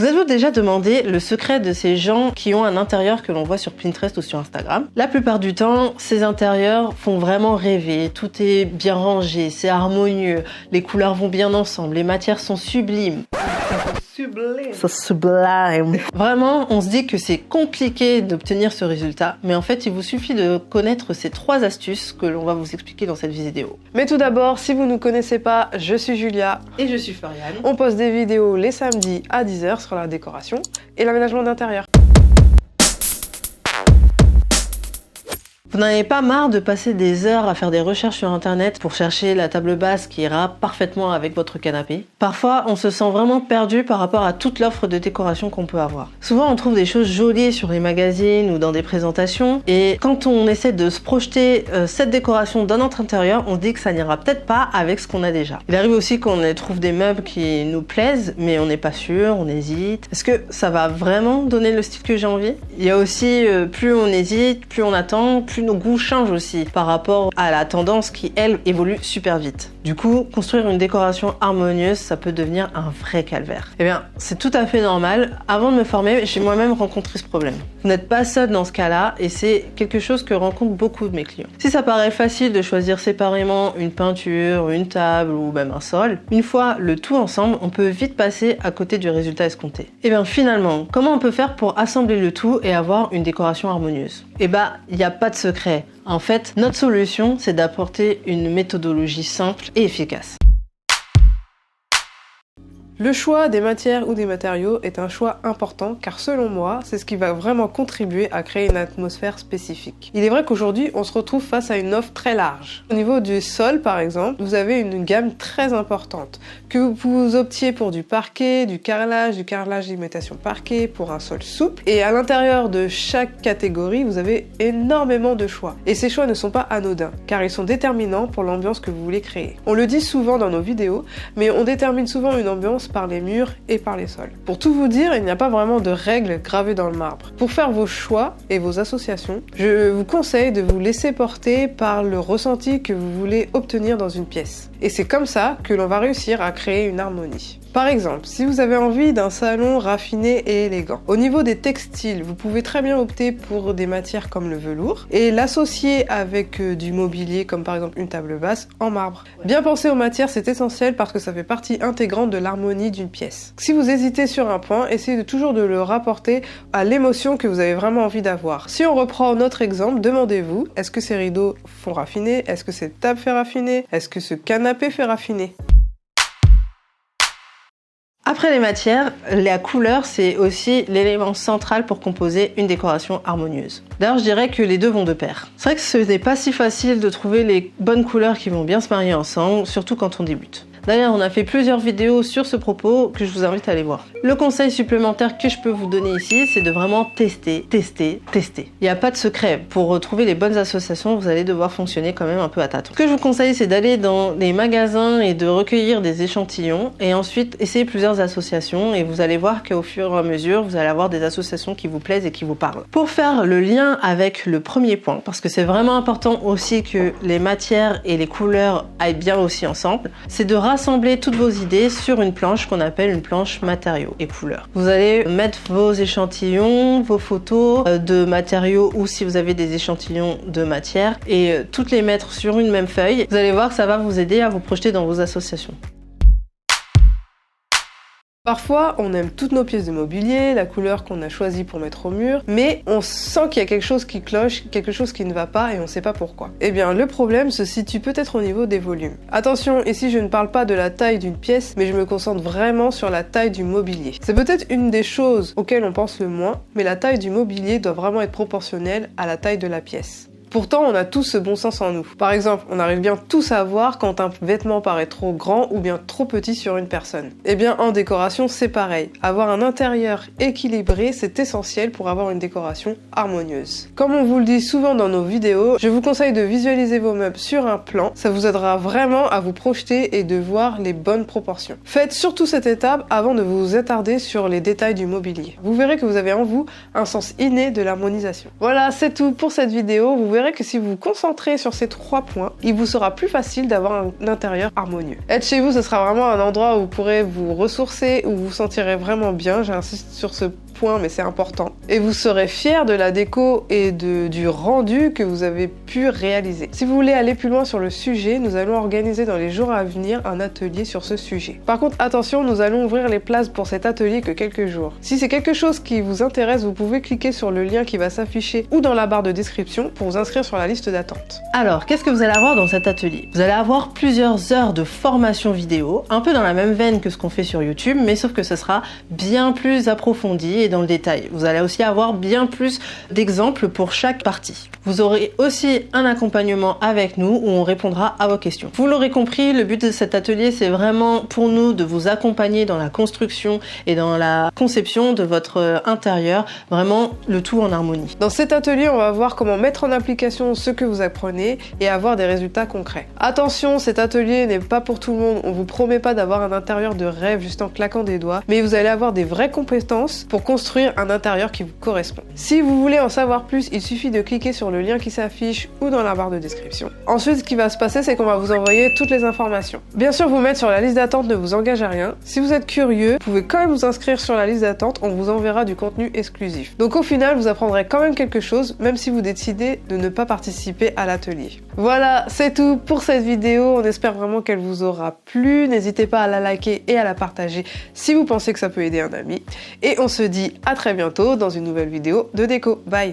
Vous avez déjà demandé le secret de ces gens qui ont un intérieur que l'on voit sur Pinterest ou sur Instagram? La plupart du temps, ces intérieurs font vraiment rêver, tout est bien rangé, c'est harmonieux, les couleurs vont bien ensemble, les matières sont sublimes. C'est sublime. Vraiment, on se dit que c'est compliqué d'obtenir ce résultat, mais en fait, il vous suffit de connaître ces 3 astuces que l'on va vous expliquer dans cette vidéo. Mais tout d'abord, si vous ne nous connaissez pas, je suis Julia. Et je suis Floriane. On poste des vidéos les samedis à 10 h sur la décoration et l'aménagement d'intérieur. Vous n'avez pas marre de passer des heures à faire des recherches sur internet pour chercher la table basse qui ira parfaitement avec votre canapé? Parfois, on se sent vraiment perdu par rapport à toute l'offre de décoration qu'on peut avoir. Souvent, on trouve des choses jolies sur les magazines ou dans des présentations, et quand on essaie de se projeter cette décoration dans notre intérieur, on se dit que ça n'ira peut-être pas avec ce qu'on a déjà. Il arrive aussi qu'on trouve des meubles qui nous plaisent, mais on n'est pas sûr, on hésite. Est-ce que ça va vraiment donner le style que j'ai envie? Il y a aussi, plus on hésite, plus on attend, plus nos goûts changent aussi par rapport à la tendance qui, elle, évolue super vite. Du coup, construire une décoration harmonieuse, ça peut devenir un vrai calvaire. Eh bien, c'est tout à fait normal. Avant de me former, j'ai moi-même rencontré ce problème. Vous n'êtes pas seul dans ce cas-là, et c'est quelque chose que rencontrent beaucoup de mes clients. Si ça paraît facile de choisir séparément une peinture, une table ou même un sol, une fois le tout ensemble, on peut vite passer à côté du résultat escompté. Eh bien, finalement, comment on peut faire pour assembler le tout et avoir une décoration harmonieuse? Eh bien, il n'y a pas de secret. En fait, notre solution, c'est d'apporter une méthodologie simple et efficace. Le choix des matières ou des matériaux est un choix important car selon moi, c'est ce qui va vraiment contribuer à créer une atmosphère spécifique. Il est vrai qu'aujourd'hui, on se retrouve face à une offre très large. Au niveau du sol par exemple, vous avez une gamme très importante. Que vous optiez pour du parquet, du carrelage d'imitation parquet, pour un sol souple. Et à l'intérieur de chaque catégorie, vous avez énormément de choix. Et ces choix ne sont pas anodins car ils sont déterminants pour l'ambiance que vous voulez créer. On le dit souvent dans nos vidéos, mais on détermine souvent une ambiance par les murs et par les sols. Pour tout vous dire, il n'y a pas vraiment de règles gravées dans le marbre. Pour faire vos choix et vos associations, je vous conseille de vous laisser porter par le ressenti que vous voulez obtenir dans une pièce. Et c'est comme ça que l'on va réussir à créer une harmonie. Par exemple, si vous avez envie d'un salon raffiné et élégant, au niveau des textiles, vous pouvez très bien opter pour des matières comme le velours et l'associer avec du mobilier comme par exemple une table basse en marbre. Bien penser aux matières, c'est essentiel parce que ça fait partie intégrante de l'harmonie d'une pièce. Si vous hésitez sur un point, essayez toujours de le rapporter à l'émotion que vous avez vraiment envie d'avoir. Si on reprend notre exemple, demandez-vous, est-ce que ces rideaux font raffiner? Est-ce que cette table fait raffiner? Est-ce que ce canapé fait raffiner? Après les matières, la couleur, c'est aussi l'élément central pour composer une décoration harmonieuse. D'ailleurs, je dirais que les deux vont de pair. C'est vrai que ce n'est pas si facile de trouver les bonnes couleurs qui vont bien se marier ensemble, surtout quand on débute. D'ailleurs, on a fait plusieurs vidéos sur ce propos que je vous invite à aller voir. Le conseil supplémentaire que je peux vous donner ici, c'est de vraiment tester. Il n'y a pas de secret. Pour trouver les bonnes associations, vous allez devoir fonctionner quand même un peu à tâtons. Ce que je vous conseille, c'est d'aller dans les magasins et de recueillir des échantillons et ensuite essayer plusieurs associations et vous allez voir qu'au fur et à mesure, vous allez avoir des associations qui vous plaisent et qui vous parlent. Pour faire le lien avec le premier point, parce que c'est vraiment important aussi que les matières et les couleurs aillent bien aussi ensemble, c'est de rassembler toutes vos idées sur une planche qu'on appelle une planche matériaux et couleurs. Vous allez mettre vos échantillons, vos photos de matériaux ou si vous avez des échantillons de matière et toutes les mettre sur une même feuille. Vous allez voir que ça va vous aider à vous projeter dans vos associations. Parfois, on aime toutes nos pièces de mobilier, la couleur qu'on a choisie pour mettre au mur, mais on sent qu'il y a quelque chose qui cloche, quelque chose qui ne va pas et on ne sait pas pourquoi. Eh bien, le problème se situe peut-être au niveau des volumes. Attention, ici je ne parle pas de la taille d'une pièce, mais je me concentre vraiment sur la taille du mobilier. C'est peut-être une des choses auxquelles on pense le moins, mais la taille du mobilier doit vraiment être proportionnelle à la taille de la pièce. Pourtant, on a tous ce bon sens en nous. Par exemple, on arrive bien tous à voir quand un vêtement paraît trop grand ou bien trop petit sur une personne. Eh bien, en décoration, c'est pareil. Avoir un intérieur équilibré, c'est essentiel pour avoir une décoration harmonieuse. Comme on vous le dit souvent dans nos vidéos, je vous conseille de visualiser vos meubles sur un plan. Ça vous aidera vraiment à vous projeter et de voir les bonnes proportions. Faites surtout cette étape avant de vous attarder sur les détails du mobilier. Vous verrez que vous avez en vous un sens inné de l'harmonisation. Voilà, c'est tout pour cette vidéo. Vous verrez verrez que si vous vous concentrez sur ces 3 points, il vous sera plus facile d'avoir un intérieur harmonieux. Être chez vous, ce sera vraiment un endroit où vous pourrez vous ressourcer, où vous vous sentirez vraiment bien. J'insiste sur ce point, mais c'est important. Et vous serez fiers de la déco et du rendu que vous avez pu réaliser. Si vous voulez aller plus loin sur le sujet, nous allons organiser dans les jours à venir un atelier sur ce sujet. Par contre, attention, nous allons ouvrir les places pour cet atelier que quelques jours. Si c'est quelque chose qui vous intéresse, vous pouvez cliquer sur le lien qui va s'afficher ou dans la barre de description pour vous inscrire sur la liste d'attente. Alors, qu'est-ce que vous allez avoir dans cet atelier? Vous allez avoir plusieurs heures de formation vidéo, un peu dans la même veine que ce qu'on fait sur YouTube, mais sauf que ce sera bien plus approfondi et dans le détail. Vous allez aussi avoir bien plus d'exemples pour chaque partie. Vous aurez aussi un accompagnement avec nous où on répondra à vos questions. Vous l'aurez compris, le but de cet atelier, c'est vraiment pour nous de vous accompagner dans la construction et dans la conception de votre intérieur, vraiment le tout en harmonie. Dans cet atelier, on va voir comment mettre en application ce que vous apprenez et avoir des résultats concrets. Attention, cet atelier n'est pas pour tout le monde. On vous promet pas d'avoir un intérieur de rêve juste en claquant des doigts, mais vous allez avoir des vraies compétences pour construire un intérieur qui vous correspond. Si vous voulez en savoir plus, il suffit de cliquer sur le lien qui s'affiche ou dans la barre de description. Ensuite, ce qui va se passer, c'est qu'on va vous envoyer toutes les informations. Bien sûr, vous mettre sur la liste d'attente ne vous engage à rien. Si vous êtes curieux, vous pouvez quand même vous inscrire sur la liste d'attente, on vous enverra du contenu exclusif. Donc au final, vous apprendrez quand même quelque chose, même si vous décidez de ne pas participer à l'atelier. Voilà, c'est tout pour cette vidéo. On espère vraiment qu'elle vous aura plu. N'hésitez pas à la liker et à la partager si vous pensez que ça peut aider un ami. Et on se dit à très bientôt dans une nouvelle vidéo de déco. Bye!